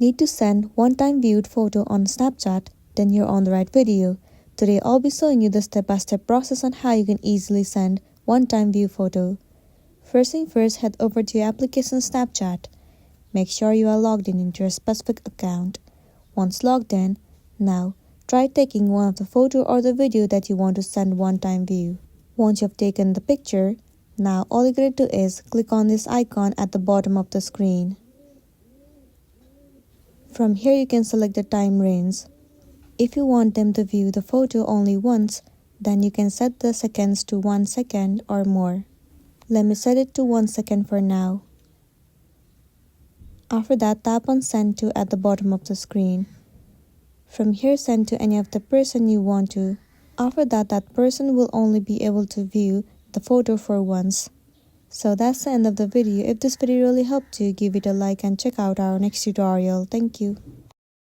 Need to send one-time viewed photo on Snapchat? Then you're on the right video. Today I'll be showing you the step-by-step process on how you can easily send one-time view photo. First thing first, head over to your application Snapchat. Make sure you are logged in into your specific account. Once logged in, now try taking one of the photo or the video that you want to send one-time view. Once you've taken the picture, now all you gotta do is click on this icon at the bottom of the screen. From here you can select the time range. If you want them to view the photo only once, then you can set the seconds to 1 second or more. Let me set it to 1 second for now. After that, tap on Send To at the bottom of the screen. From here, send to any of the person you want to. After that, that person will only be able to view the photo for once. So that's the end of the video. If this video really helped you, give it a like and check out our next tutorial. Thank you.